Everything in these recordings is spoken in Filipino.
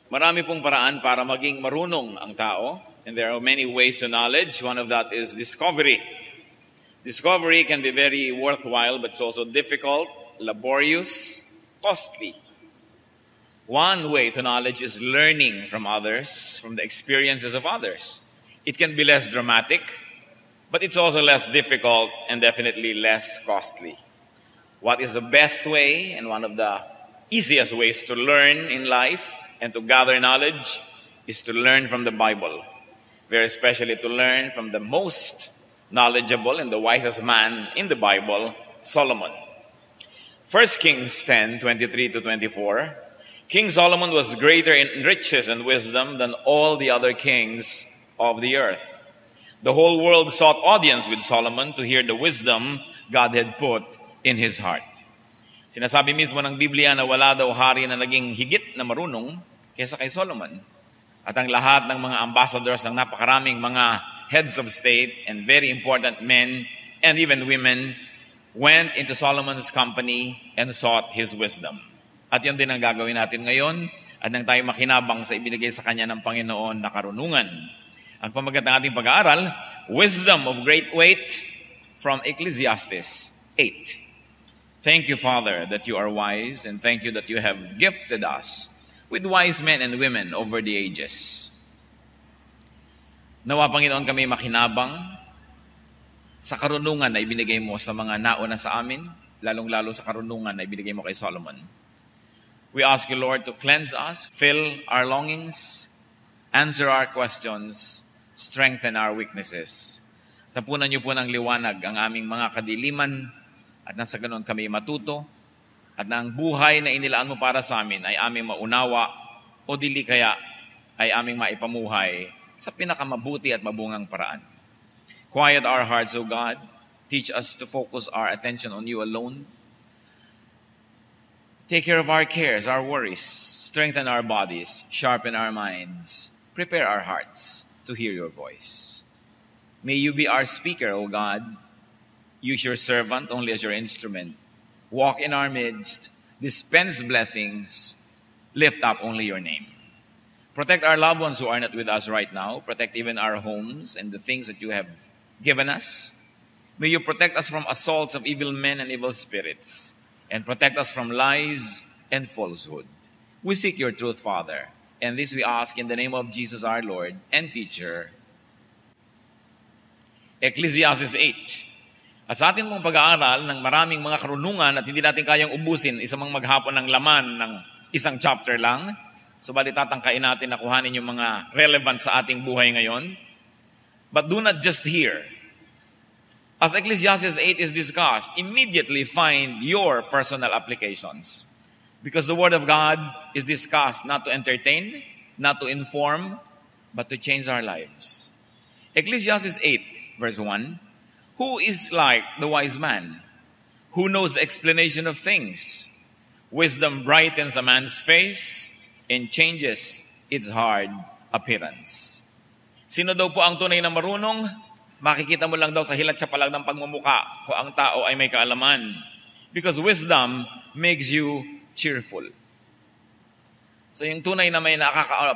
Marami pong paraan para maging marunong ang tao. And there are many ways to knowledge. One of that is discovery. Discovery can be very worthwhile, but it's also difficult, laborious, costly. One way to knowledge is learning from others, from the experiences of others. It can be less dramatic, but it's also less difficult and definitely less costly. What is the best way and one of the easiest ways to learn in life and to gather knowledge is to learn from the Bible. Very especially to learn from the most knowledgeable and the wisest man in the Bible, Solomon. 1 Kings 10:23-24. King Solomon was greater in riches and wisdom than all the other kings of the earth. The whole world sought audience with Solomon to hear the wisdom God had put in his heart. Sinasabi mismo ng Biblia na wala daw hari na naging higit na marunong kaysa kay Solomon. At ang lahat ng mga ambassadors ng napakaraming mga heads of state and very important men and even women went into Solomon's company and sought his wisdom. At yun din ang gagawin natin ngayon at nang tayo makinabang sa ibinigay sa kanya ng Panginoon na karunungan. Ang pamagat ng ating pag-aaral, Wisdom of Great Weight from Ecclesiastes 8. Thank you, Father, that you are wise, and thank you that you have gifted us with wise men and women over the ages. Nawa, Panginoon, kami makinabang sa karunungan na ibinigay mo sa mga nauna sa amin, lalong-lalo sa karunungan na ibinigay mo kay Solomon. We ask you, Lord, to cleanse us, fill our longings, answer our questions, strengthen our weaknesses. Tapunan niyo po ng liwanag ang aming mga kadiliman at nasa ganon kami matuto at na ang buhay na inilaan mo para sa amin ay aming maunawa o dili kaya ay aming maipamuhay sa pinakamabuti at mabungang paraan. Quiet our hearts, O God. Teach us to focus our attention on you alone. Take care of our cares, our worries. Strengthen our bodies. Sharpen our minds. Prepare our hearts to hear your voice. May you be our speaker, O God. Use your servant only as your instrument. Walk in our midst. Dispense blessings. Lift up only your name. Protect our loved ones who are not with us right now. Protect even our homes and the things that you have given us. May you protect us from assaults of evil men and evil spirits. And protect us from lies and falsehood. We seek your truth, Father. And this we ask in the name of Jesus our Lord and Teacher. Ecclesiastes 8. At sa ating mong pag-aaral ng maraming mga karunungan at hindi natin kayang ubusin isang maghapon ng laman ng isang chapter lang, subalit tatangkain natin na kuhanin yung mga relevant sa ating buhay ngayon. But do not just hear. As Ecclesiastes 8 is discussed, immediately find your personal applications. Because the Word of God is discussed not to entertain, not to inform, but to change our lives. Ecclesiastes 8, verse 1, who is like the wise man, who knows the explanation of things? Wisdom brightens a man's face and changes its hard appearance. Sino daw po ang tunay na marunong? Makikita mo lang daw sa hilat siya palag ng pagmumuka kung ang tao ay may kaalaman. Because wisdom makes you cheerful. So yung tunay na may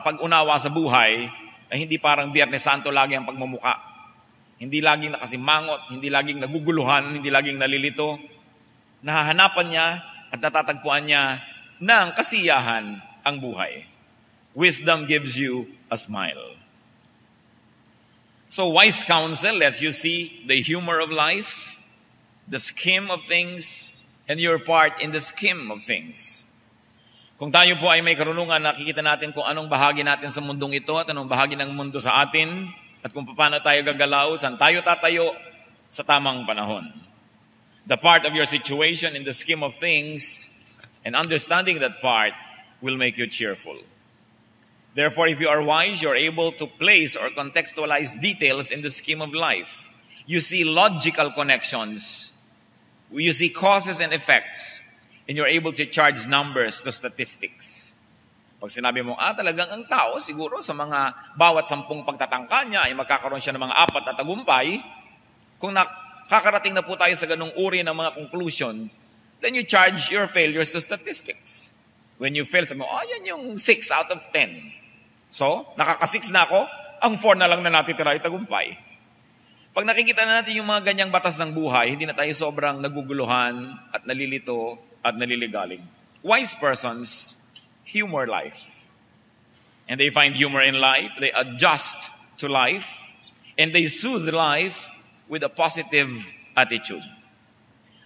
pag-unawa sa buhay ay hindi parang Biyernes Santo lagi ang pagmumuka. Hindi laging nakasimangot, hindi laging naguguluhan, hindi laging nalilito. Nahahanapan niya at natatagpuan niya ng kasiyahan ang buhay. Wisdom gives you a smile. So wise counsel lets you see the humor of life, the scheme of things, and your part in the scheme of things. Kung tayo po ay may karunungan, nakikita natin kung anong bahagi natin sa mundong ito at anong bahagi ng mundo sa atin at kung paano tayo gagalaw, saan tayo tatayo sa tamang panahon. The part of your situation in the scheme of things and understanding that part will make you cheerful. Therefore, if you are wise, you're able to place or contextualize details in the scheme of life. You see logical connections. You see causes and effects. And you're able to charge numbers to statistics. Pag sinabi mo, talagang ang tao, siguro sa mga bawat 10 pagtatangka niya, ay magkakaroon siya ng mga 4 na tagumpay. Kung nakakarating na po tayo sa ganung uri ng mga conclusion, then you charge your failures to statistics. When you fail, sabi mo, yan yung 6 out of 10. So, nakaka-6 na ako, ang 4 na lang na natitira ay tagumpay. Pag nakikita na natin yung mga ganyang batas ng buhay, hindi na tayo sobrang naguguluhan at nalilito at naliligalig. Wise persons humor life. And they find humor in life, they adjust to life, and they soothe life with a positive attitude.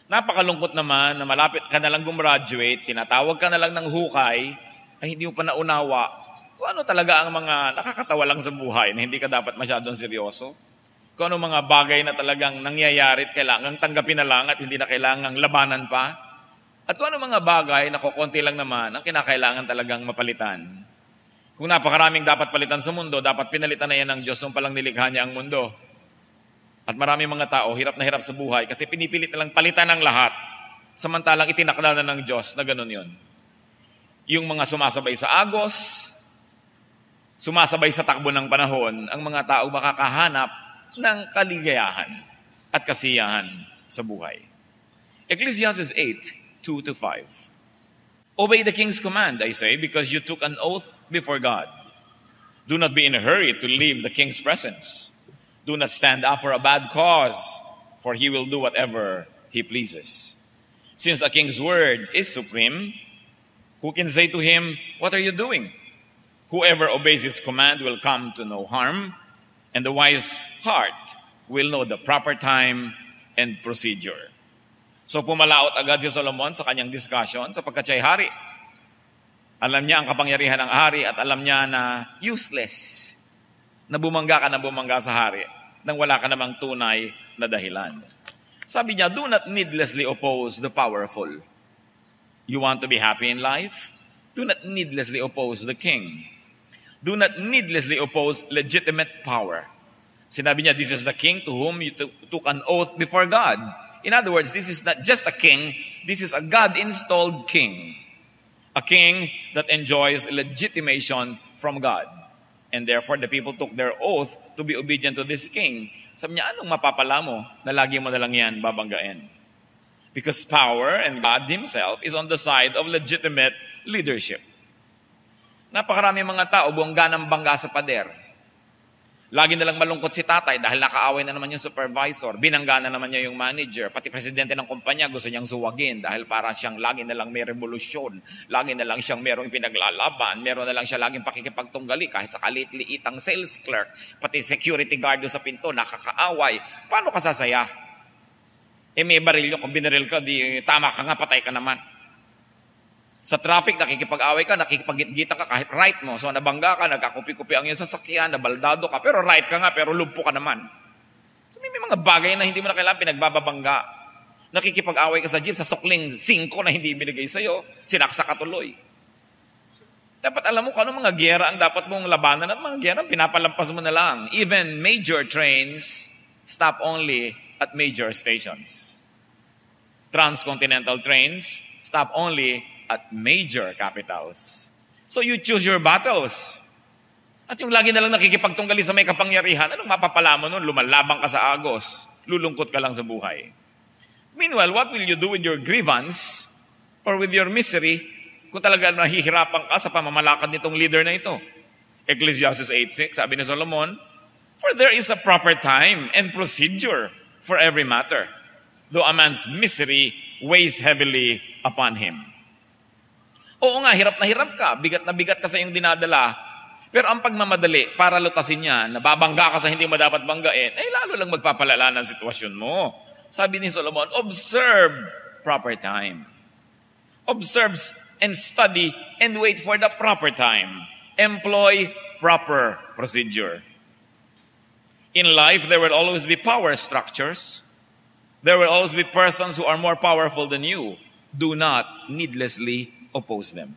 Napakalungkot naman na malapit ka na lang gumraduate, tinatawag ka na lang ng hukay, ay hindi mo pa naunawa kung ano talaga ang mga nakakatawa lang sa buhay na hindi ka dapat masyadong seryoso. Kung ano mga bagay na talagang nangyayari at kailangang tanggapin na lang at hindi na kailangang labanan pa. At kung ano mga bagay na kukunti lang naman ang kinakailangan talagang mapalitan. Kung napakaraming dapat palitan sa mundo, dapat pinalitan na yan ng Diyos nung palang nilikha niya ang mundo. At maraming mga tao, hirap na hirap sa buhay kasi pinipilit na lang palitan ng lahat. Samantalang itinakda na ng Diyos na ganun yun. Yung mga sumasabay sa agos, sumasabay sa takbo ng panahon, ang mga tao makakahanap ng kaligayahan at kasiyahan sa buhay. Ecclesiastes 8:2-5. Obey the king's command, I say, because you took an oath before God. Do not be in a hurry to leave the king's presence. Do not stand up for a bad cause, for he will do whatever he pleases. Since a king's word is supreme, who can say to him, "What are you doing?" Whoever obeys his command will come to no harm, and the wise heart will know the proper time and procedure. So pumalaot agad si Solomon sa kanyang discussion sapagkat siya'y hari. Alam niya ang kapangyarihan ng hari at alam niya na useless na bumangga ka na bumangga sa hari nang wala ka namang tunay na dahilan. Sabi niya, do not needlessly oppose the powerful. You want to be happy in life? Do not needlessly oppose the king. Do not needlessly oppose legitimate power. Sinabi niya, this is the king to whom you took an oath before God. In other words, this is not just a king, this is a God-installed king. A king that enjoys legitimation from God. And therefore, the people took their oath to be obedient to this king. Sabi niya, anong mapapala mo na lagi mo na lang yan babanggain? Because power and God Himself is on the side of legitimate leadership. Napakarami mga tao buwangga ng bangga sa pader. Lagi na lang malungkot si tatay dahil nakaaway na naman yung supervisor. Binangga na naman niya yung manager. Pati presidente ng kumpanya gusto niyang suwagin dahil para siyang lagi na lang may revolusyon. Lagi na lang siyang merong pinaglalaban. Meron na lang siya laging pakikipagtunggali kahit sa kalit-liitang sales clerk. Pati security guard sa pinto, nakakaaway. Paano ka sasaya? May barilyo. Kung binaril ka, di tama ka nga, patay ka naman. Sa traffic, nakikipag-away ka, nakikipag-gitgita ka kahit right mo. So nabangga ka, nagkakupi-kupi ang iyong sasakyan, nabaldado ka, pero right ka nga, pero lumpo ka naman. So may mga bagay na hindi mo na kailangan pinagbababangga. Nakikipag-away ka sa jeep, sa sukling 5 na hindi binigay sa'yo, sinaksa ka tuloy. Dapat alam mo kung ano mga giyera ang dapat mong labanan at mga giyera pinapalampas mo na lang. Even major trains stop only at major stations. Transcontinental trains stop only at major capitals. So you choose your battles. At yung lagi na lang nakikipagtunggali sa may kapangyarihan, anong mapapala mo nun? Lumalabang ka sa agos. Lulungkot ka lang sa buhay. Meanwhile, what will you do with your grievance or with your misery kung talaga nahihirapan ka sa pamamalakad nitong leader na ito? Ecclesiastes 8:6, sabi ni Solomon, for there is a proper time and procedure for every matter, though a man's misery weighs heavily upon him. Oo nga, hirap ka, bigat na bigat ka sa iyong dinadala, pero ang pagmamadali para lutasin niya, nababangga ka sa hindi mo dapat banggain, ay lalo lang magpapalala ng sitwasyon mo. Sabi ni Solomon, observe proper time. Observe and study and wait for the proper time. Employ proper procedure. In life, there will always be power structures. There will always be persons who are more powerful than you. Do not needlessly oppose them.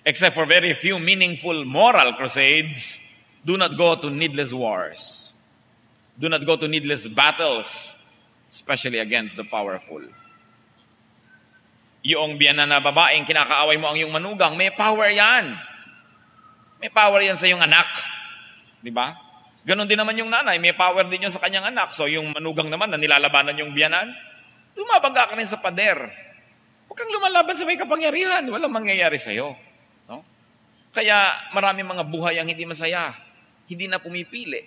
Except for very few meaningful moral crusades, do not go to needless wars. Do not go to needless battles, especially against the powerful. Yung biyanan na babaeng kinakaaway mo ang iyong manugang, may power yan. May power yan sa iyong anak. Di ba? Ganon din naman yung nanay, may power din yun sa kanyang anak. So yung manugang naman na nilalabanan yung biyanan, lumabangga ka rin sa pader. Huwag kang lumalaban sa may kapangyarihan. Walang mangyayari sa'yo. No? Kaya maraming mga buhay ang hindi masaya. Hindi na pumipili.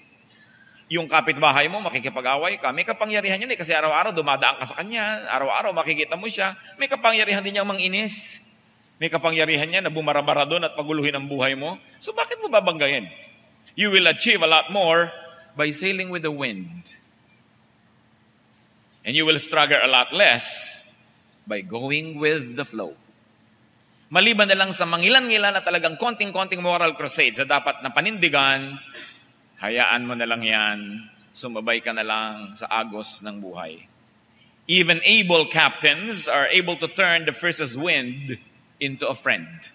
Yung kapitbahay mo, makikipag-away ka. May kapangyarihan yun kasi araw-araw dumadaan ka sa kanya. Araw-araw makikita mo siya. May kapangyarihan din niyang manginis. May kapangyarihan niya na bumarabara doon at paguluhin ang buhay mo. So bakit mo babanggayin? You will achieve a lot more by sailing with the wind. And you will struggle a lot less by going with the flow. Maliban na lang sa mangilan-ngilan na talagang konting-konting moral crusades na dapat na panindigan, hayaan mo na lang yan, sumabay ka na lang sa agos ng buhay. Even able captains are able to turn the fiercest wind into a friend.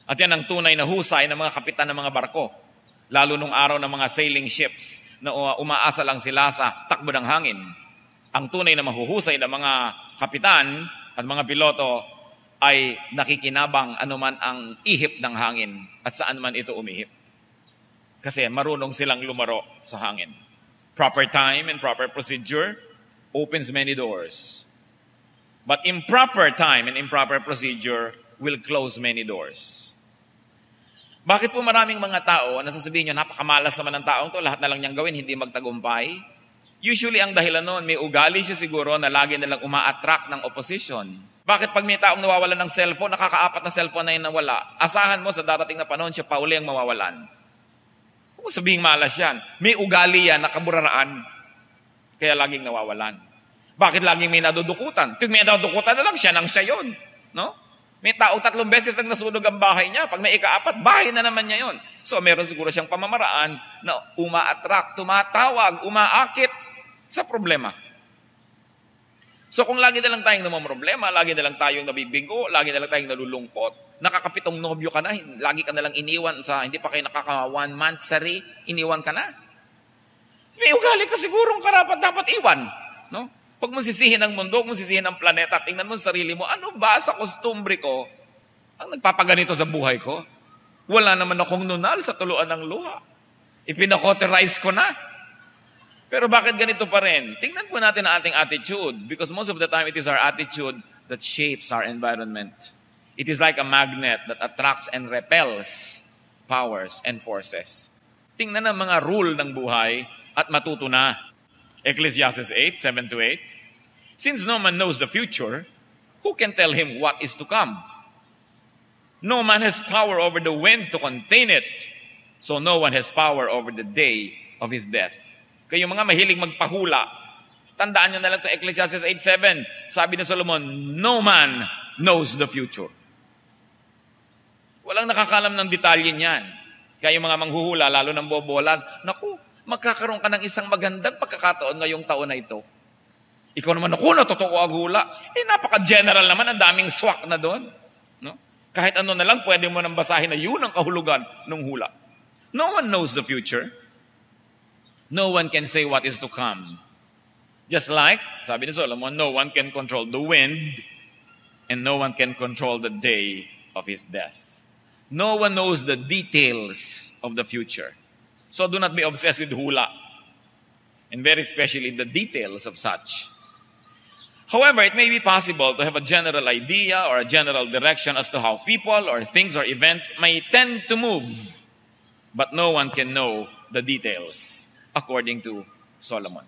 At yan ang tunay na husay ng mga kapitan ng mga barko. Lalo nung araw ng mga sailing ships na umaasa lang sila sa takbo ng hangin. Ang tunay na mahuhusay ng mga kapitan at mga piloto ay nakikinabang anuman ang ihip ng hangin at saan man ito umihip. Kasi marunong silang lumaro sa hangin. Proper time and proper procedure opens many doors. But improper time and improper procedure will close many doors. Bakit po maraming mga tao na sasabihin nyo, napakamalas naman ng taong to, lahat na lang niyang gawin, hindi magtagumpay? Usually, ang dahilan nun, may ugali siya siguro na lagi nalang uma-attract ng opposition. Bakit pag may taong nawawalan ng cellphone, nakakaapat na cellphone na yun nawala, asahan mo sa darating na panahon, siya pa uli ang mawawalan. Kung sabihing malas yan, may ugali yan, nakaburaraan, kaya laging nawawalan. Bakit laging may nadudukutan? Kung may nadudukutan na lang, siya nang siya yun. No? May tao 3 beses nang nasunog ang bahay niya. Pag may ika-4, bahay na naman niya yun. So meron siguro siyang pamamaraan na uma-attract, tumatawag, umaakit sa problema. So kung lagi na lang tayong namamroblema, lagi na lang tayong nabibigo, lagi na lang tayong nalulungkot, nakakapitong nobyo ka na, lagi ka na lang iniwan sa, hindi pa kayo nakaka 1 month sari, iniwan ka na. May ugali ka sigurong karapat dapat iwan. No? Huwag mo sisihin ang mundo, huwag mo sisihin ang planeta, tingnan mo sa sarili mo, ano ba sa kostumbre ko ang nagpapaganito sa buhay ko? Wala naman akong nunal sa tuluan ng luha. Ipinakoterize ko na. Pero bakit ganito pa rin? Tingnan po natin ang ating attitude because most of the time it is our attitude that shapes our environment. It is like a magnet that attracts and repels powers and forces. Tingnan ang mga rule ng buhay at matuto na. Ecclesiastes 8:7-8. Since no man knows the future, who can tell him what is to come? No man has power over the wind to contain it, so no one has power over the day of his death. Kayong mga mahilig magpahula, tandaan nyo na lang ito, Ecclesiastes 8:7. Sabi ni Solomon, no man knows the future. Walang nakakalam ng detalye niyan. Kaya yung mga manghuhula, lalo ng bobolan, naku, magkakaroon ka ng isang magandang pagkakataon ngayong taon na ito. Ikaw naman, naku, natotoo ang hula. Napaka-general naman, ang daming swak na doon. No? Kahit ano na lang, pwede mo nang basahin na yun ang kahulugan ng hula. No one knows the future. No one can say what is to come. Just like, sabi ni Solomon, no one can control the wind and no one can control the day of his death. No one knows the details of the future. So do not be obsessed with hula, and very especially the details of such. However, it may be possible to have a general idea or a general direction as to how people or things or events may tend to move, but no one can know the details, according to Solomon.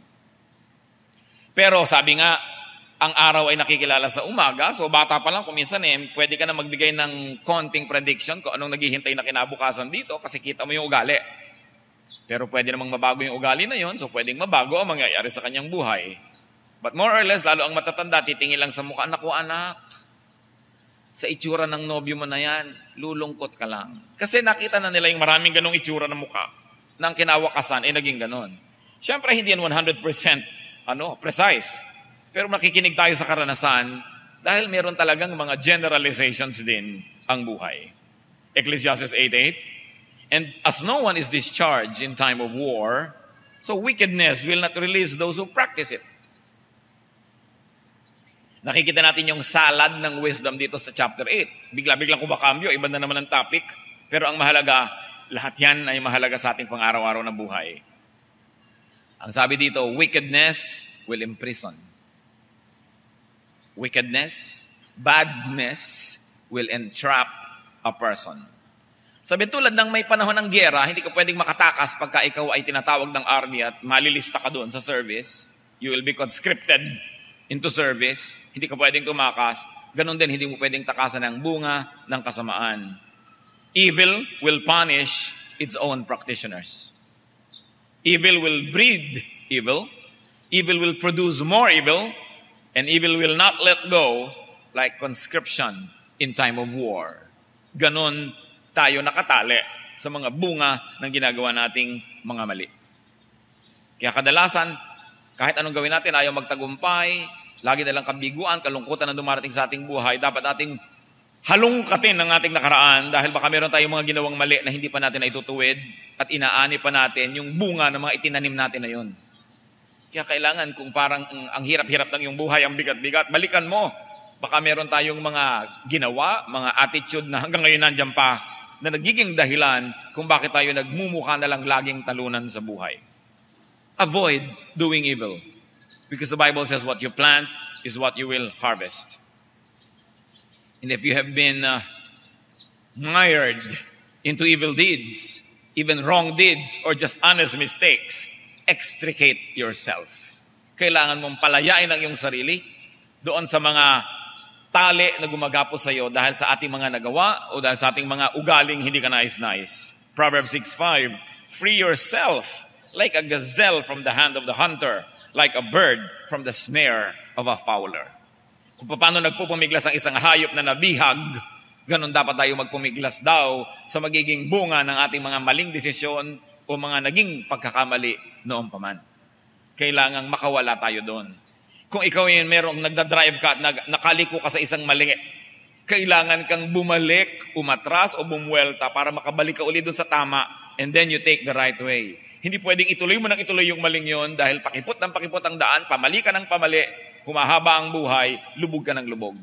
Pero sabi nga, ang araw ay nakikilala sa umaga, so bata pa lang, kuminsan pwede ka na magbigay ng konting prediction kung anong naghihintay na kinabukasan dito kasi kita mo yung ugali. Pero pwede namang mabago yung ugali na yon, so pwedeng mabago ang mangyayari sa kanyang buhay. But more or less, lalo ang matatanda, titingin lang sa mukha, naku anak, sa itsura ng nobyo mo na yan, lulungkot ka lang. Kasi nakita na nila yung maraming ganong itsura ng mukha ng kinawakasan, naging ganon. Siyempre, hindi yan 100% precise. Pero makikinig tayo sa karanasan dahil meron talagang mga generalizations din ang buhay. Ecclesiastes 8:8. And as no one is discharged in time of war, so wickedness will not release those who practice it. Nakikita natin yung salad ng wisdom dito sa chapter 8. Bigla-biglang kumakambyo, iba na naman ang topic. Pero ang mahalaga, lahat yan ay mahalaga sa ating pang-araw-araw na buhay. Ang sabi dito, wickedness will imprison. Wickedness badness will entrap a person. Sabi tulad ng may panahon ng gyera, hindi ka pwedeng makatakas pagka ikaw ay tinatawag ng army at malilista ka doon sa service. You will be conscripted into service. Hindi ka pwedeng tumakas. Ganon din, hindi mo pwedeng takasan ng bunga ng kasamaan. Evil will punish its own practitioners. Evil will breed evil. Evil will produce more evil. And evil will not let go like conscription in time of war. Ganon tayo nakatali sa mga bunga ng ginagawa nating mga mali. Kaya kadalasan, kahit anong gawin natin, ayaw magtagumpay, lagi na lang kabiguan, kalungkutan na dumarating sa ating buhay, dapat ating halungkatin ng ating nakaraan dahil baka meron tayong mga ginawang mali na hindi pa natin naitutuwid at inaani pa natin yung bunga ng mga itinanim natin na yun. Kaya kailangan kung parang ang hirap-hirap ng yung buhay, ang bigat-bigat, balikan mo. Baka meron tayong mga ginawa, mga attitude na hanggang ngayon nandiyan pa na nagiging dahilan kung bakit tayo nagmumukha na lang laging talunan sa buhay. Avoid doing evil. Because the Bible says what you plant is what you will harvest. And if you have been mired into evil deeds, even wrong deeds, or just honest mistakes, extricate yourself. Kailangan mong palayain ang iyong sarili doon sa mga tali na gumagapos sa iyo dahil sa ating mga nagawa o dahil sa ating mga ugaling hindi ka nais-nais. Proverbs 6:5, free yourself like a gazelle from the hand of the hunter, like a bird from the snare of a fowler. Kung paano nagpupumiglas ang isang hayop na nabihag, ganun dapat tayo magpumiglas daw sa magiging bunga ng ating mga maling desisyon o mga naging pagkakamali noong paman. Kailangang makawala tayo doon. Kung ikaw yun merong nagdadrive ka at nakaliko ka sa isang mali, kailangan kang bumalik, umatras o bumuelta para makabalik ka ulit doon sa tama and then you take the right way. Hindi pwedeng ituloy mo nang ituloy yung maling yun dahil pakipot ng pakipot ang daan, pamali ka ng pamali, humahaba ang buhay, lubog ka ng lubog.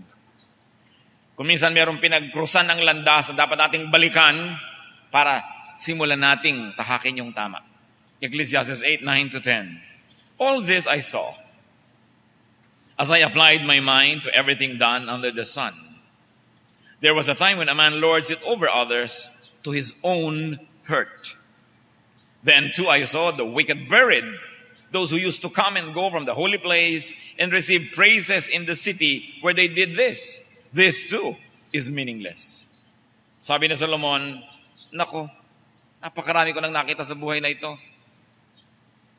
Kung minsan merong pinagkrusan ng landas na dapat nating balikan para simulan nating tahakin yung tama. Ecclesiastes 8:9-10. All this I saw as I applied my mind to everything done under the sun. There was a time when a man lords it over others to his own hurt. Then too I saw the wicked buried, those who used to come and go from the holy place and receive praises in the city where they did this. This too is meaningless. Sabi ni Solomon, nako, napakarami ko nang nakita sa buhay na ito.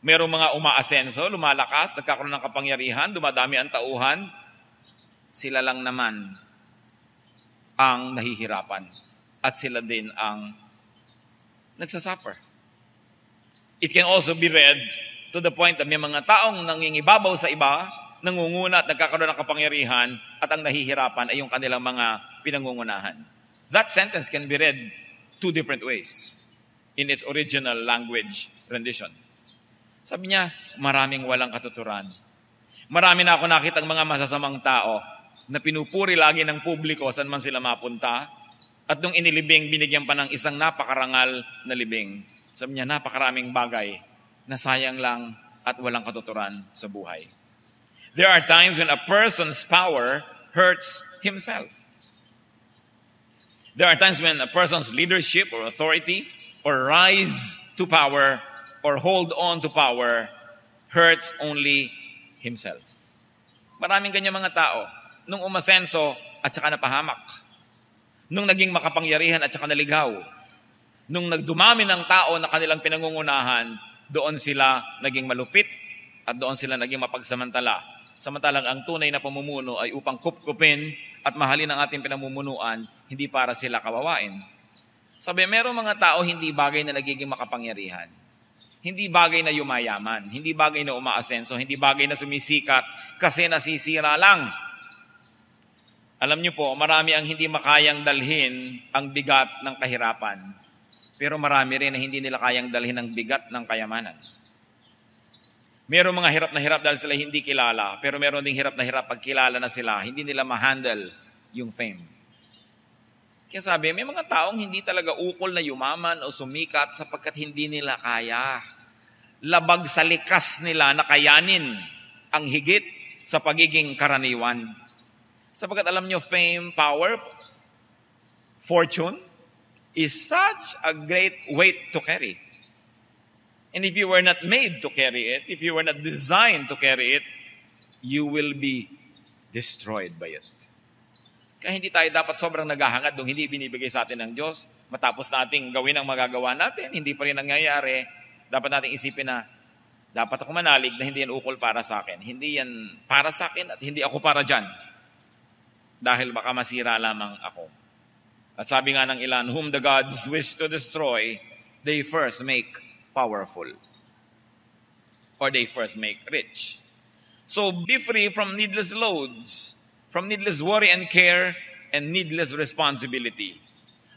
Merong mga umaasenso, lumalakas, nagkakaroon ng kapangyarihan, dumadami ang tauhan. Sila lang naman ang nahihirapan. At sila din ang nagsasuffer. It can also be read to the point that may mga taong nangingibabaw sa iba, nangunguna at nagkakaroon ng kapangyarihan, at ang nahihirapan ay yung kanilang mga pinangungunahan. That sentence can be read two different ways in its original language rendition. Sabi niya, maraming walang katuturan. Marami na ako nakita ang mga masasamang tao na pinupuri lagi ng publiko saan man sila mapunta. At nung inilibing, binigyan pa ng isang napakarangal na libing. Sabi niya, napakaraming bagay na sayang lang at walang katuturan sa buhay. There are times when a person's power hurts himself. There are times when a person's leadership or authority or rise to power or hold on to power hurts only himself. Maraming ganyan mga tao. Nung umasenso at saka napahamak. Nung naging makapangyarihan at saka naligaw. Nung nagdumami ng tao na kanilang pinangungunahan, doon sila naging malupit at doon sila naging mapagsamantala. Samantalang ang tunay na pamumuno ay upang kupkupin at mahalin ang ating pinamumunuan, hindi para sila kawawain. Sabi, merong mga tao hindi bagay na nagiging makapangyarihan. Hindi bagay na yumayaman, hindi bagay na umaasenso, hindi bagay na sumisikat kasi nasisira lang. Alam niyo po, marami ang hindi makayang dalhin ang bigat ng kahirapan. Pero marami rin na hindi nila kayang dalhin ang bigat ng kayamanan. Meron mga hirap na hirap dahil sila hindi kilala, pero meron ding hirap na hirap pag kilala na sila, hindi nila ma-handle yung fame. Kaya sabi, may mga taong hindi talaga ukol na yumaman o sumikat sapagkat hindi nila kaya. Labag sa likas nila na kayanin ang higit sa pagiging karaniwan. Sapagkat alam nyo, fame, power, fortune is such a great weight to carry. And if you were not made to carry it, if you were not designed to carry it, you will be destroyed by it. Kaya hindi tayo dapat sobrang naghahangad nung hindi binibigay sa atin ng Diyos. Matapos nating gawin ang magagawa natin, hindi pa rin nangyayari, dapat nating isipin na dapat ako manalig na hindi yan ukol para sa akin. Hindi yan para sa akin at hindi ako para dyan. Dahil baka masira lamang ako. At sabi nga ng ilan, whom the gods wish to destroy, they first make powerful. Or they first make rich. So be free from needless loads, from needless worry and care, and needless responsibility.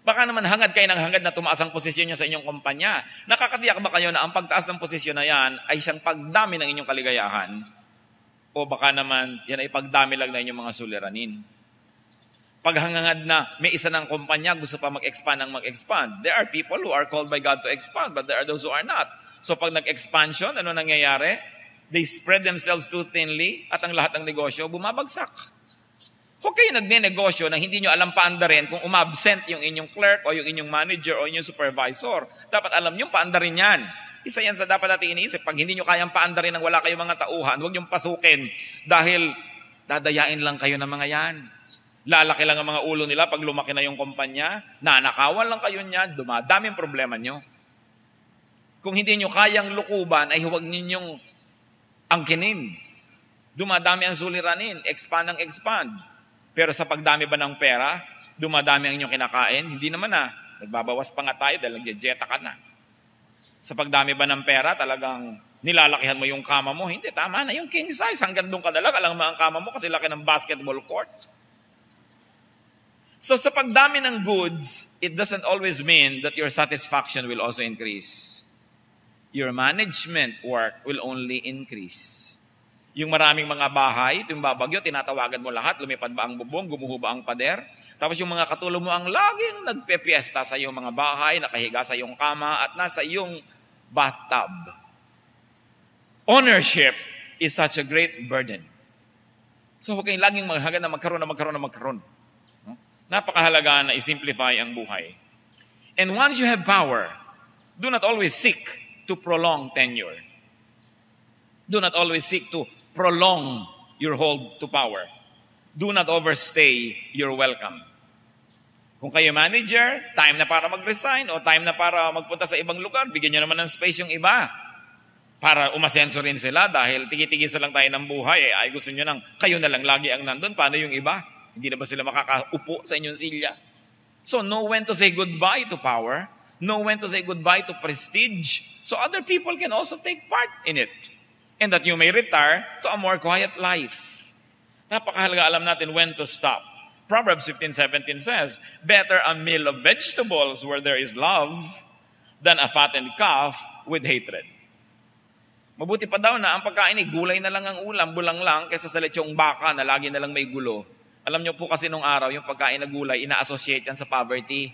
Baka naman hangad kayo ng hangad na tumaas ang posisyon nyo sa inyong kumpanya. Nakakatiyak ba kayo na ang pagtaas ng posisyon na yan ay siyang pagdami ng inyong kaligayahan? O baka naman yan ay pagdami lang na inyong mga suliranin? Paghangad na may isa ng kumpanya gusto pa mag-expand ng mag-expand. There are people who are called by God to expand, but there are those who are not. So pag nag-expansion, ano nangyayari? They spread themselves too thinly at ang lahat ng negosyo bumabagsak. Huwag kayo nagne-negosyo na hindi nyo alam paandarin kung umabsent yung inyong clerk o yung inyong manager o inyong supervisor. Dapat alam nyo paandarin yan. Isa yan sa dapat natin iniisip. Pag hindi nyo kayang paandarin ng wala kayong mga tauhan, huwag nyo pasukin dahil dadayain lang kayo ng mga yan. Lalaki lang ang mga ulo nila pag lumaki na yung kumpanya, nanakawan lang kayo niyan, dumadaming problema nyo. Kung hindi nyo kayang lukuban, ay huwag ninyong angkinin. Dumadami ang suliranin, expand ang expand. Pero sa pagdami ba ng pera, dumadami ang inyong kinakain? Hindi naman na. Nagbabawas pa nga tayo dahil nag-jeta ka na. Sa pagdami ba ng pera, talagang nilalakihan mo yung kama mo? Hindi, tama na. Yung king size, hanggang doon ka na lang. Alam mo ang kama mo kasi laki ng basketball court. So sa pagdami ng goods, it doesn't always mean that your satisfaction will also increase. Your management work will only increase. Yung maraming mga bahay, ito yung babagyo, tinatawagan mo lahat, lumipad ba ang bubong, gumuho ba ang pader? Tapos yung mga katulong mo ang laging nagpepiesta sa iyong mga bahay, nakahiga sa iyong kama, at nasa iyong bathtub. Ownership is such a great burden. So huwag kayong laging maghagan na magkaroon. Napakahalaga na i-simplify ang buhay. And once you have power, do not always seek to prolong tenure. Do not always seek to prolong your hold to power. Do not overstay your welcome. Kung kayo manager, time na para mag-resign o time na para magpunta sa ibang lugar, bigyan nyo naman ng space yung iba para umasenso rin sila dahil tigi-tigisa lang tayo ng buhay. Ay gusto nyo nang kayo na lang lagi ang nandun. Paano yung iba? Hindi na ba sila makakaupo sa inyong silya? So know when to say goodbye to power. Know when to say goodbye to prestige. So other people can also take part in it. And that you may retire to a more quiet life. Napakahalaga alam natin when to stop. Proverbs 15:17 says, better a meal of vegetables where there is love than a fattened calf with hatred. Mabuti pa daw na ang pagkain ay gulay na lang ang ulam, bulang lang, kaysa sa lechong baka na lagi na lang may gulo. Alam nyo po kasi nung araw, yung pagkain na gulay, ina-associate yan sa poverty.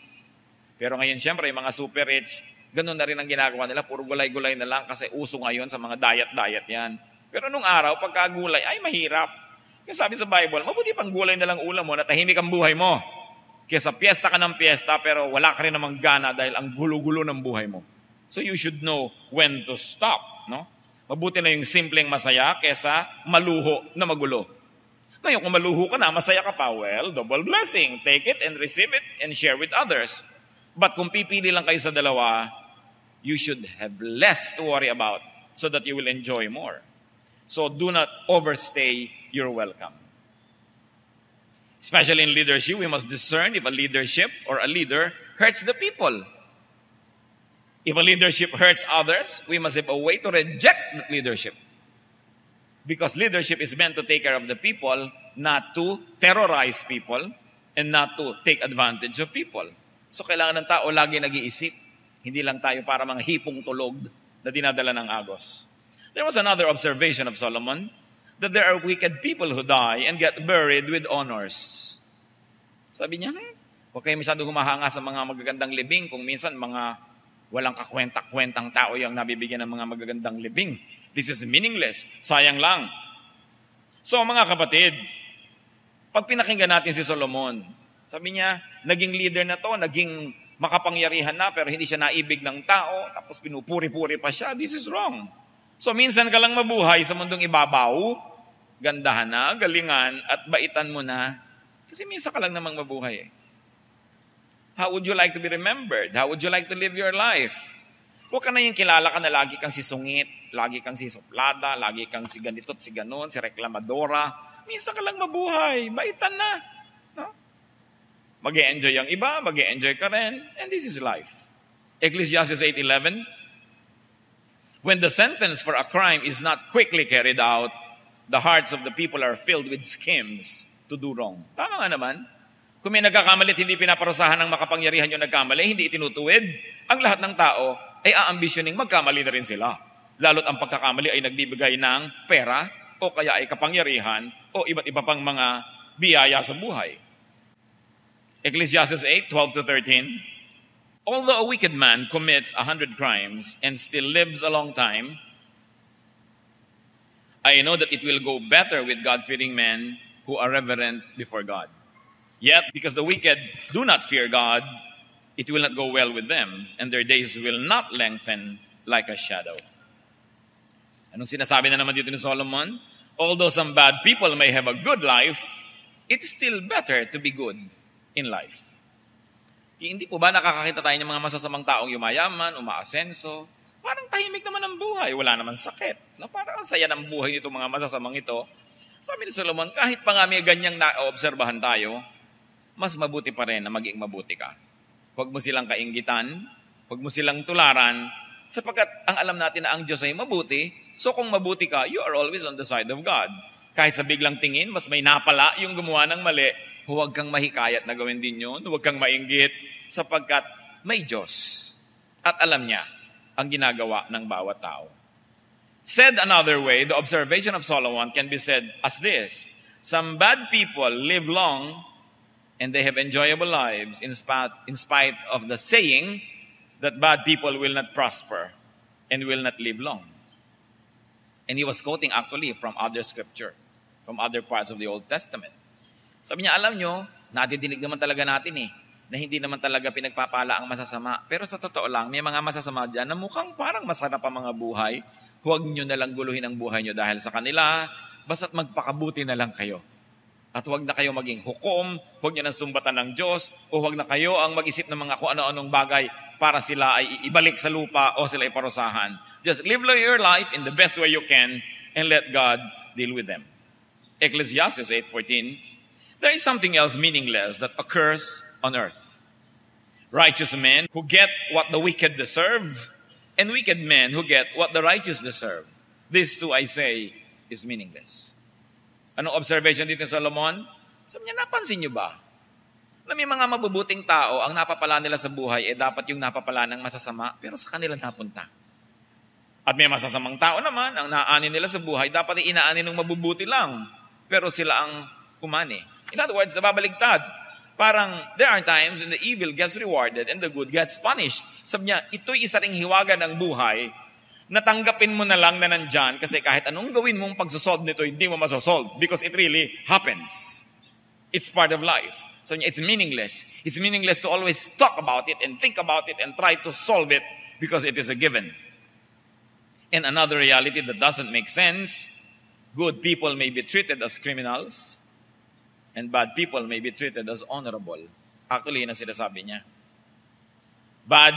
Pero ngayon, siyempre, yung mga super rich, ganun na rin ang ginagawa nila. Puro gulay-gulay na lang kasi uso ngayon sa mga diet-diet yan. Pero nung araw, pagka gulay, ay mahirap. Kaya sabi sa Bible, mabuti pang gulay na lang ulam mo na tahimik ang buhay mo. Kaya sa piyesta ka ng piyesta, pero wala ka rin namang gana dahil ang gulo-gulo ng buhay mo. So you should know when to stop. No? Mabuti na yung simpleng masaya kesa maluho na magulo. Ngayon, kung maluho ka na, masaya ka pa, well, double blessing. Take it and receive it and share with others. But kung pipili lang kayo sa dalawa, you should have less to worry about so that you will enjoy more. So do not overstay your welcome. Especially in leadership, we must discern if a leadership or a leader hurts the people. If a leadership hurts others, we must have a way to reject that leadership. Because leadership is meant to take care of the people, not to terrorize people, and not to take advantage of people. So kailangan ng tao lagi nag-iisip. Hindi lang tayo para mga hipong tulog na dinadala ng agos. There was another observation of Solomon, that there are wicked people who die and get buried with honors. Sabi niya, huwag kayo masyadong humahanga sa mga magagandang libing kung minsan mga walang kakwenta-kwentang tao yung nabibigyan ng mga magagandang libing. This is meaningless. Sayang lang. So mga kapatid, Pag pinakinggan natin si Solomon, sabi niya, naging leader na to, naging makapangyarihan na, pero hindi siya naibig ng tao, tapos pinupuri-puri pa siya. This is wrong. So minsan ka lang mabuhay sa mundong ibabaw, gandahan na, galingan, at baitan mo na. Kasi minsan ka lang namang mabuhay. How would you like to be remembered? How would you like to live your life? Huwag ka na yung kilala ka na lagi kang sisungit, lagi kang sisuplada, lagi kang si ganito't si ganon, si reklamadora. Minsan ka lang mabuhay, baitan na. No? Mag-e-enjoy ang iba, mag-e-enjoy ka rin, and this is life. Ecclesiastes 8:11, when the sentence for a crime is not quickly carried out, the hearts of the people are filled with schemes to do wrong. Tama nga naman. Kung may nagkakamali at hindi pinaparusahan ng makapangyarihan yung nagkamali, hindi itinutuwid, ang lahat ng tao ay aambisyoning magkamali na rin sila. Lalo't ang pagkakamali ay nagbibigay ng pera o kaya ay kapangyarihan o iba't iba pang mga biyaya sa buhay. Ecclesiastes 8:12-13, although a wicked man commits 100 crimes and still lives a long time, I know that it will go better with God-fearing men who are reverent before God. Yet, because the wicked do not fear God, it will not go well with them, and their days will not lengthen like a shadow. Anong sinasabi na naman dito ni Solomon? Although some bad people may have a good life, it's still better to be good in life. Hindi po ba nakakakita tayo ng mga masasamang taong yumayaman, umaasenso? Parang tahimik naman ang buhay, wala naman sakit. No? Parang ang saya ng buhay nitong mga masasamang ito. Sabi ni Solomon, kahit pa nga may ganyang naobserbahan tayo, mas mabuti pa rin na maging mabuti ka. Huwag mo silang kainggitan, huwag mo silang tularan, sapagkat ang alam natin na ang Diyos ay mabuti, so kung mabuti ka, you are always on the side of God. Kahit sa biglang tingin, mas may napala yung gumawa ng mali, huwag kang mahikayat na gawin din yun, huwag kang mainggit, sapagkat may Diyos. At alam niya ang ginagawa ng bawat tao. Said another way, the observation of Solomon can be said as this: some bad people live long and they have enjoyable lives in spite of the saying that bad people will not prosper and will not live long. And he was quoting actually from other scripture, from other parts of the Old Testament. Sabi niya, alam nyo, nadidinig naman talaga natin na hindi naman talaga pinagpapala ang masasama. Pero sa totoo lang, may mga masasama dyan na mukhang parang masarap ang mga buhay. Huwag nyo na lang guluhin ang buhay nyo dahil sa kanila, basta't magpakabuti na lang kayo. At huwag na kayo maging hukom, huwag nyo nang sumbatan ng Diyos, o huwag na kayo ang mag-isip ng mga kung ano-anong bagay para sila ay ibalik sa lupa o sila ay parusahan. Just live your life in the best way you can and let God deal with them. Ecclesiastes 8:14, there is something else meaningless that occurs on earth. Righteous men who get what the wicked deserve, and wicked men who get what the righteous deserve. This too, I say, is meaningless. Anong observation dito ni Solomon? Sabi niya, napansin niyo ba? Na may mga mabubuting tao, ang napapala nila sa buhay, dapat yung napapala ng masasama, pero sa kanila napunta. At may masasamang tao naman, ang naaanin nila sa buhay, dapat inaanin ng mabubuti lang, pero sila ang umani. In other words, nababaligtad. Parang, there are times when the evil gets rewarded and the good gets punished. Sabi niya, ito'y isa ring hiwaga ng buhay, natanggapin mo na lang na nandyan kasi kahit anong gawin mong pagsosolve nito, hindi mo masosolve because it really happens. It's part of life. So it's meaningless. It's meaningless to always talk about it and think about it and try to solve it because it is a given. And another reality that doesn't make sense, good people may be treated as criminals and bad people may be treated as honorable. Actually, yun ang sinasabi niya. Bad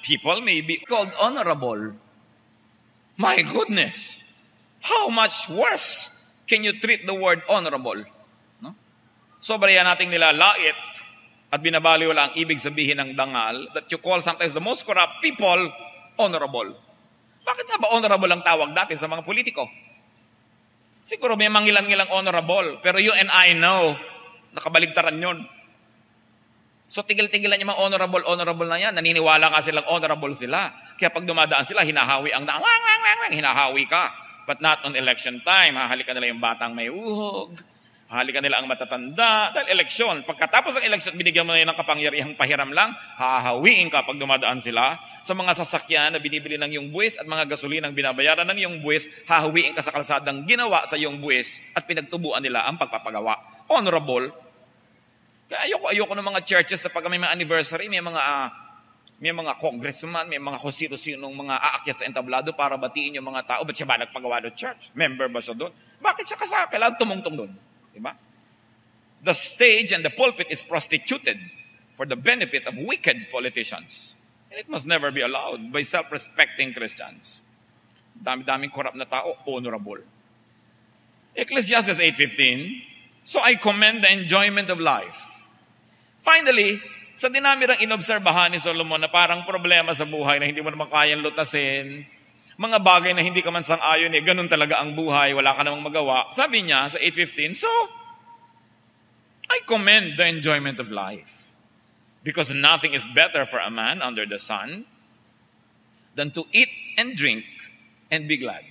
people may be called honorable. My goodness! How much worse can you treat the word honorable? No? Sobra yan nating nilalait at binabaliwala ang ibig sabihin ng dangal that you call sometimes the most corrupt people honorable. Bakit nga ba honorable ang tawag natin sa mga politiko? Siguro may mangilan-ngilang honorable, pero you and I know, nakabaligtaran yun. So tigil-tigilan yung mga honorable na yan. Naniniwala ka silang honorable sila. Kaya pag dumadaan sila, hinahawi ang daan. Hinahawi ka. But not on election time. Hahalikan nila yung batang may uhog. Hahalikan nila ang matatanda. Dahil eleksyon. Pagkatapos ng eleksyon, binigyan mo na yun ng kapangyarihang pahiram lang, hahawiin ka pag dumadaan sila. Sa mga sasakyan na binibili ng iyong buwis at mga gasolinang binabayaran ng iyong buwis, hahawiin ka sa kalsadang ginawa sa iyong buwis at pinagtubuan nila ang pagpapagawa. honorable. Kaya ayoko ng mga churches na pag may mga anniversary, may mga congressman, may mga kung sino-sinong mga aakyat sa entablado para batiin yung mga tao. Ba't siya ba nagpagawa ng church? Member ba siya doon? Bakit siya kasama? Kailangan tumungtong doon. Diba? The stage and the pulpit is prostituted for the benefit of wicked politicians. And it must never be allowed by self-respecting Christians. Dami-daming korap na tao, honorable. Ecclesiastes 8:15, so I commend the enjoyment of life. Finally, sa dinamirang inobserbahan ni Solomon na parang problema sa buhay na hindi mo naman kayang lutasin, mga bagay na hindi ka man sang-ayon, ganun talaga ang buhay, wala ka namang magawa. Sabi niya sa 8:15, so, I commend the enjoyment of life. Because nothing is better for a man under the sun than to eat and drink and be glad.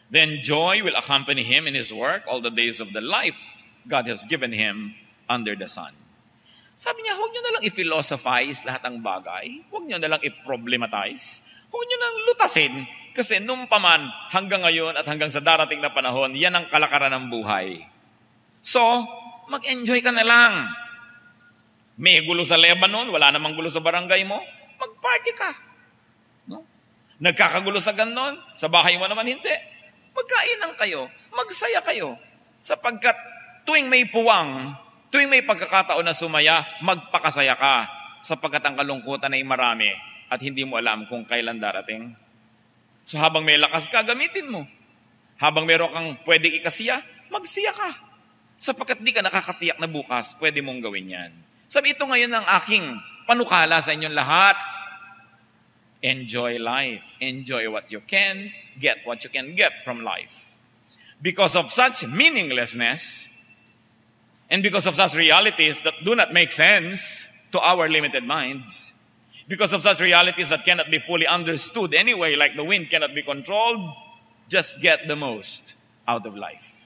Then joy will accompany him in his work all the days of the life God has given him under the sun. Sabi niya, huwag niyo na lang i-philosophize lahat ng bagay. Huwag niyo na lang i-problematize. Huwag niyo nang lutasin. Kasi nung paman, hanggang ngayon at hanggang sa darating na panahon, yan ang kalakaran ng buhay. So, mag-enjoy ka na lang. May gulo sa Lebanon, wala namang gulo sa barangay mo, mag-party ka. No? Nagkakagulo sa ganon, sa bahay mo naman hindi. Magkainan kayo, magsaya kayo. Sapagkat tuwing may puwang, tuwing may pagkakataon na sumaya, magpakasaya ka. Sapagkat ang kalungkutan ay marami at hindi mo alam kung kailan darating. So habang may lakas ka, gamitin mo. Habang meron kang pwedeng ikasiya, magsiya ka. Sapagkat di ka nakakatiyak na bukas, pwede mong gawin yan. Sabi, ito ngayon ang aking panukala sa inyong lahat. Enjoy life. Enjoy what you can. Get what you can get from life. Because of such meaninglessness, and because of such realities that do not make sense to our limited minds, because of such realities that cannot be fully understood anyway, like the wind cannot be controlled, just get the most out of life.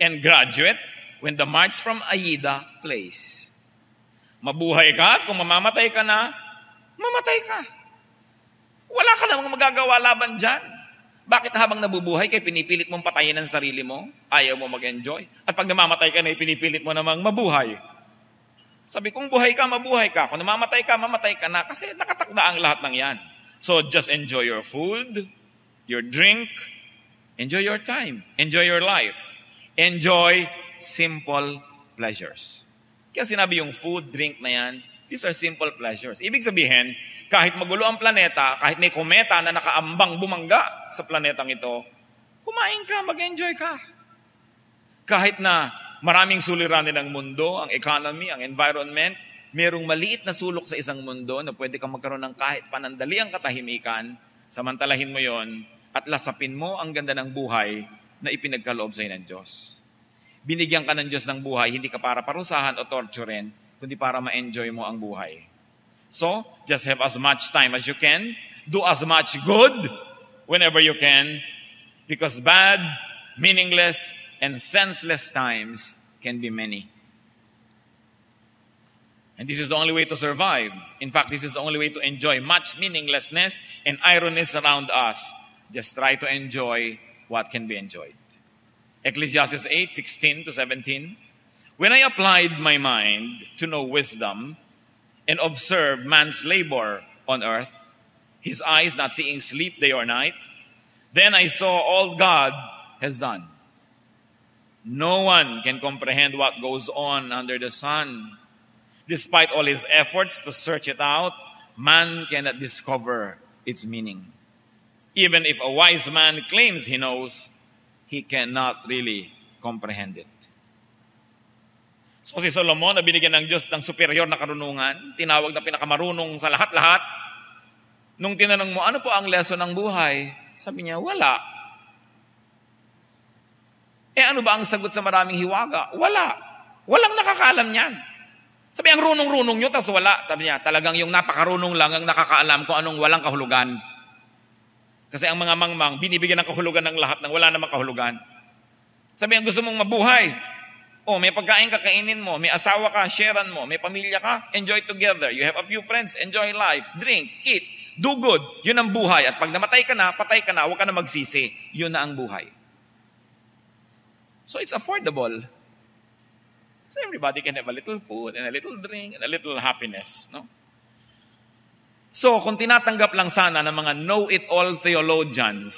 And graduate, when the march from Aida plays. Mabuhay ka at kung mamamatay ka na, mamatay ka. Wala ka namang magagawa laban dyan. Bakit habang nabubuhay kay pinipilit mong patayin ang sarili mo? Ayaw mo mag-enjoy? At pag namamatay ka na, pinipilit mo namang mabuhay. Sabi, kung buhay ka, mabuhay ka. Kung namamatay ka, mamatay ka na. Kasi nakatakda ang lahat ng yan. So just enjoy your food, your drink, enjoy your time, enjoy your life. Enjoy simple pleasures. Kaya sinabi yung food, drink na yan, these are simple pleasures. Ibig sabihin, kahit magulo ang planeta, kahit may kometa na nakaambang bumangga sa planetang ito, kumain ka, mag-enjoy ka. Kahit na maraming suliranin ng mundo, ang economy, ang environment, merong maliit na sulok sa isang mundo na pwede kang magkaroon ng kahit panandaliang katahimikan, samantalahin mo yon at lasapin mo ang ganda ng buhay na ipinagkaloob sa ng Diyos. Binigyan ka ng Diyos ng buhay, hindi ka para parusahan o torturin, kundi para ma-enjoy mo ang buhay. So, just have as much time as you can. Do as much good whenever you can. Because bad, meaningless, and senseless times can be many. And this is the only way to survive. In fact, this is the only way to enjoy much meaninglessness and ironies around us. Just try to enjoy what can be enjoyed. Ecclesiastes 8:16-17. When I applied my mind to know wisdom and observed man's labor on earth, his eyes not seeing sleep day or night, then I saw all God has done. No one can comprehend what goes on under the sun. Despite all his efforts to search it out, man cannot discover its meaning. Even if a wise man claims he knows, he cannot really comprehend it. So si Solomon na binigyan ng Diyos ng superior na karunungan, tinawag na pinakamarunong sa lahat-lahat, nung tinanong mo, ano po ang lesson ng buhay? Sabi niya, wala. Ano ba ang sagot sa maraming hiwaga? Wala. Walang nakakaalam niyan. Sabi, ang runong-runong nyo, tas wala. Sabi niya, talagang yung napakarunong lang ang nakakaalam kung anong walang kahulugan. Kasi ang mga mangmang, binibigyan ng kahulugan ng lahat ng wala namang kahulugan. Sabi, ang gusto mong mabuhay. May pagkain ka, kainin mo. May asawa ka, sharean mo. May pamilya ka, enjoy together. You have a few friends, enjoy life. Drink, eat, do good. Yun ang buhay. At pag namatay ka na, patay ka na, huwag ka na magsisi. Yun na ang buhay. So it's affordable. So everybody can have a little food and a little drink and a little happiness. No? So kung tinatanggap lang sana ng mga know-it-all theologians,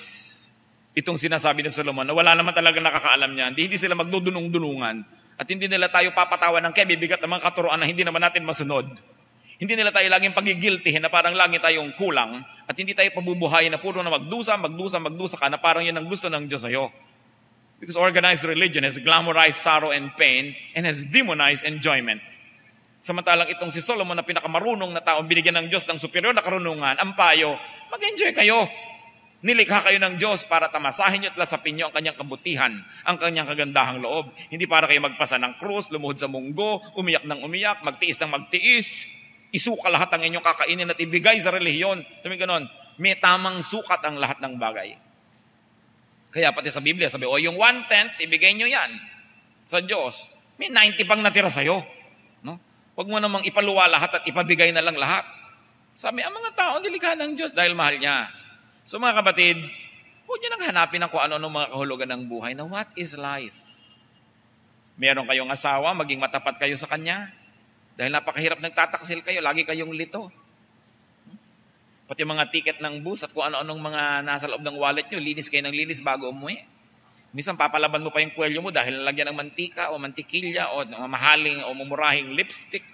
itong sinasabi ni Solomon na wala naman talaga nakakaalam niyan, hindi sila magdudunong-dunungan at hindi nila tayo papatawan ng bibigat ng mga katuroan na hindi naman natin masunod. Hindi nila tayo laging pagigiltihin na parang lagi tayong kulang at hindi tayo pabubuhayin na puro na magdusa ka na parang yun ang gusto ng Diyos sa'yo. Because organized religion has glamorized sorrow and pain and has demonized enjoyment. Samantalang itong si Solomon na pinakamarunong na taong binigyan ng Diyos ng superior na karunungan, ang payo, mag-enjoy kayo. Nilikha kayo ng Diyos para tamasahin nyo at lasapin nyo ang kanyang kabutihan, ang kanyang kagandahang loob. Hindi para kayo magpasa ng krus, lumuhod sa munggo, umiyak ng umiyak, magtiis ng magtiis, isuka lahat ang inyong kakainin at ibigay sa relihiyon. Sabi ganon, may tamang sukat ang lahat ng bagay. Kaya pati sa Biblia, sabi, yung 1/10, ibigay nyo yan sa Diyos. May 90 pang natira sa'yo. No? Huwag mo namang ipaluwa lahat at ipabigay na lang lahat. Sabi, ang mga tao nilikha ng Diyos dahil mahal niya. So mga kapatid, huwag nyo nang hanapin ang kung ano-ano mga kahulugan ng buhay na what is life? Meron kayong asawa, maging matapat kayo sa kanya. Dahil napakahirap nagtataksil kayo, lagi kayong lito. Pati mga ticket ng bus at kung ano-anong mga nasa loob ng wallet nyo, linis kayo ng linis bago umuwi. Minsan papalaban mo pa yung kwelyo mo dahil nalagyan ng mantika o mantikilya o mamahaling o mumurahing lipstick.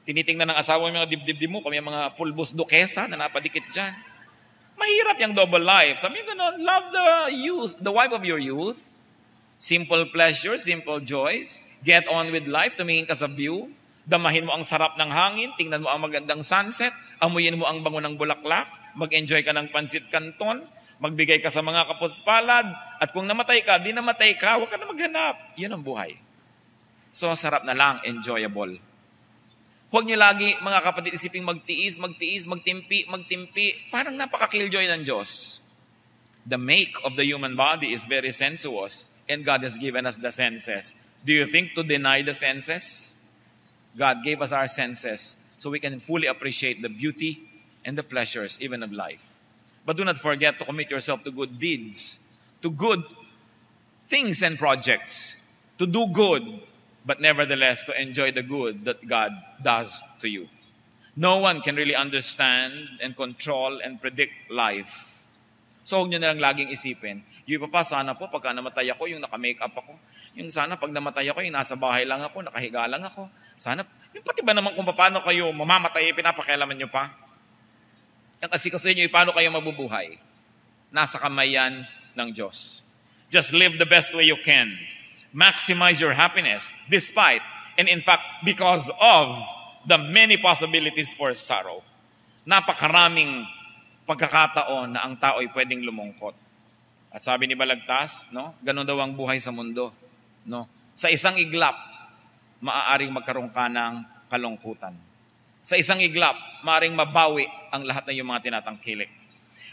Tinitingnan ng asawa yung mga dibdib mo kung may mga pulbos dukesa na napadikit dyan. Mahirap yung double life. Sabi ko noon, love the youth, the wife of your youth. Simple pleasure, simple joys. Get on with life, tumingin ka sa view. Damahin mo ang sarap ng hangin, tingnan mo ang magandang sunset, amuyin mo ang bango ng bulaklak, mag-enjoy ka ng pansit canton, magbigay ka sa mga kapuspalad, at kung namatay ka, di namatay ka, huwag ka na maghanap. Yun ang buhay. So, sarap na lang, enjoyable. Huwag niyo lagi, mga kapatid, isiping magtiis, magtimpi. Parang napaka-killjoy ng Diyos. The make of the human body is very sensuous, and God has given us the senses. Do you think to deny the senses? God gave us our senses so we can fully appreciate the beauty and the pleasures even of life. But do not forget to commit yourself to good deeds, to good things and projects, to do good, but nevertheless to enjoy the good that God does to you. No one can really understand and control and predict life. So huwag nyo na lang laging isipin, yung papa, sana po pagka namatay ako, yung naka-makeup ako. Yung sana pag namatay ako, yung nasa bahay lang ako, nakahiga lang ako. Sana, yung pati ba naman kung paano kayo mamamatay, pinapakialaman nyo pa? Yung kasi nyo, paano kayo mabubuhay? Nasa kamay yan ng Diyos. Just live the best way you can. Maximize your happiness despite, and in fact, because of the many possibilities for sorrow. Napakaraming pagkakataon na ang tao ay pwedeng lumungkot. At sabi ni Balagtas, no, ganun daw ang buhay sa mundo. No? Sa isang iglap, maaaring magkaroon ka ng kalungkutan. Sa isang iglap, maaaring mabawi ang lahat ng iyong mga tinatangkilik.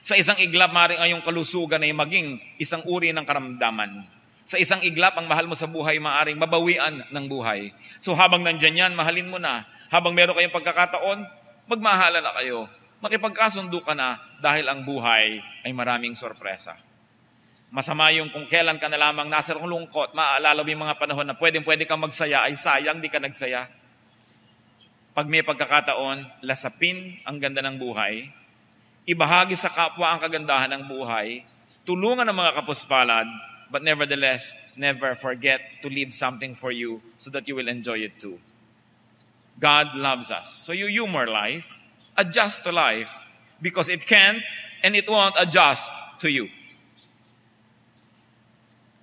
Sa isang iglap, maaaring ang iyong kalusugan ay maging isang uri ng karamdaman. Sa isang iglap, ang mahal mo sa buhay, maaaring mabawian ng buhay. So habang nandyan yan, mahalin mo na. Habang meron kayong pagkakataon, magmahala na kayo. Makipagkasundo ka na dahil ang buhay ay maraming sorpresa. Masama yung kung kailan ka na lamang nasa lungkot, maaalala mo yung mga panahon na pwede kang magsaya, ay sayang, di ka nagsaya. Pag may pagkakataon, lasapin ang ganda ng buhay, ibahagi sa kapwa ang kagandahan ng buhay, tulungan ang mga kapuspalad, but nevertheless, never forget to leave something for you so that you will enjoy it too. God loves us. So you humor life, adjust to life, because it can't and it won't adjust to you.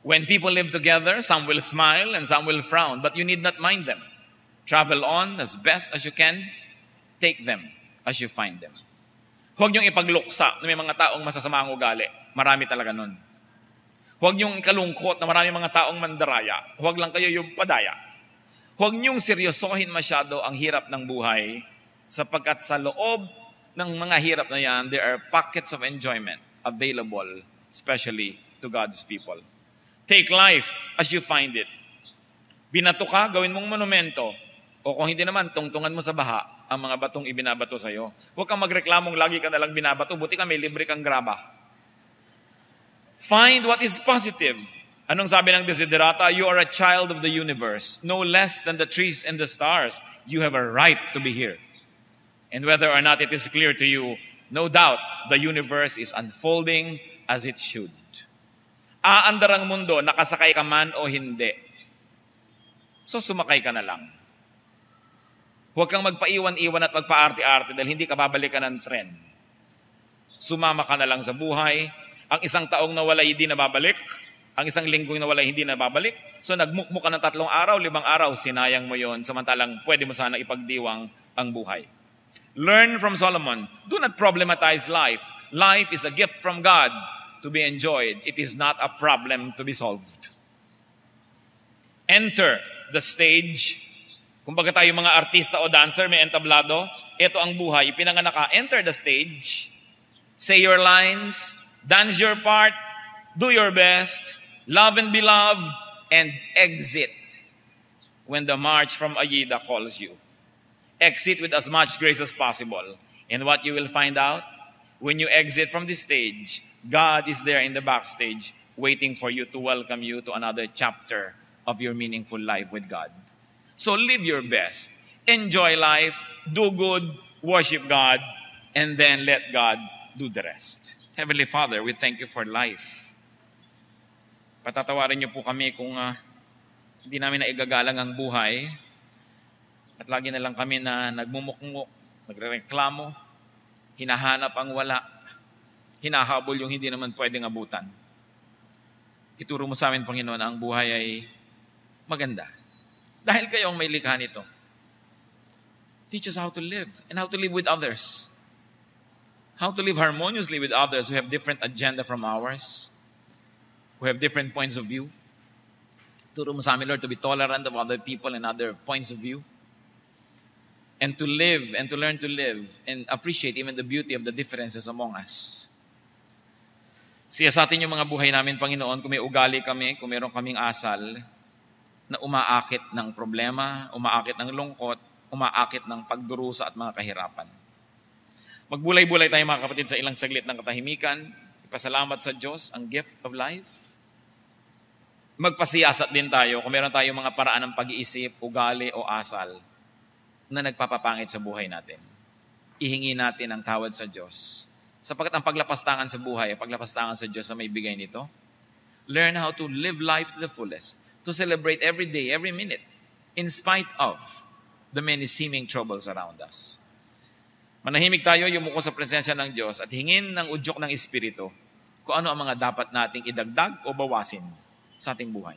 When people live together, some will smile and some will frown, but you need not mind them. Travel on as best as you can. Take them as you find them. Huwag niyong ipagluksa na may mga taong masasama ang ugali. Marami talaga nun. Huwag niyong ikalungkot na marami mga taong mandaraya. Huwag lang kayo yung padaya. Huwag niyong seryosohin masyado ang hirap ng buhay sapagkat sa loob ng mga hirap na yan, there are pockets of enjoyment available, especially to God's people. Take life as you find it. Binato ka, gawin mong monumento. O kung hindi naman, tungtungan mo sa baha ang mga batong ibinabato sa'yo. Huwag kang magreklamong lagi ka nalang binabato, buti ka may libre kang graba. Find what is positive. Anong sabi ng Desiderata? You are a child of the universe, no less than the trees and the stars. You have a right to be here. And whether or not it is clear to you, no doubt the universe is unfolding as it should. Aandar ang mundo, nakasakay ka man o hindi. So sumakay ka na lang. Huwag kang magpaiwan-iwan at magpaarte-arte dahil hindi ka babalikan ng tren. Sumama ka na lang sa buhay. Ang isang taong nawala hindi na babalik. Ang isang linggong nawala hindi na babalik. So nagmukmuk ka ng 3 araw, 5 araw, sinayang mo yon. Samantalang pwede mo sana ipagdiwang ang buhay. Learn from Solomon. Do not problematize life. Life is a gift from God to be enjoyed. It is not a problem to be solved. Enter the stage. Kung baga tayo mga artista o dancer, may entablado, ito ang buhay, ipinanganak ka, enter the stage, say your lines, dance your part, do your best, love and be loved, and exit when the march from Aida calls you. Exit with as much grace as possible. And what you will find out, when you exit from this stage, God is there in the backstage waiting for you to welcome you to another chapter of your meaningful life with God. So live your best. Enjoy life. Do good. Worship God. And then let God do the rest. Heavenly Father, we thank you for life. Patatawarin niyo po kami kung hindi namin naigagalang ang buhay at lagi na lang kami na nagmumukmuk, nagrereklamo, hinahanap ang wala, hinahabol yung hindi naman pwedeng abutan. Ituro mo sa amin, Panginoon, na ang buhay ay maganda. Dahil kayo ang may likha nito. Teach us how to live and how to live with others. How to live harmoniously with others who have different agenda from ours, who have different points of view. Turo mo sa amin, Lord, to be tolerant of other people and other points of view. And to live and to learn to live and appreciate even the beauty of the differences among us. Siya sa atin yung mga buhay namin, Panginoon, kung may ugali kami, kung meron kaming asal na umaakit ng problema, umaakit ng lungkot, umaakit ng pagdurusa at mga kahirapan. Magbulay-bulay tayo mga kapatid sa ilang saglit ng katahimikan. Ipasalamat sa Diyos ang gift of life. Magpasiyasat din tayo kung meron tayong mga paraan ng pag-iisip, ugali o asal na nagpapapangit sa buhay natin. Ihingi natin ang tawad sa Diyos. Sapagkat ang paglapastangan sa buhay, paglapastangan sa Diyos na may bigay nito. Learn how to live life to the fullest, to celebrate every day, every minute, in spite of the many seeming troubles around us. Manahimik tayo, yumuko sa presensya ng Diyos at hingin ng udyok ng Espiritu kung ano ang mga dapat nating idagdag o bawasin sa ating buhay.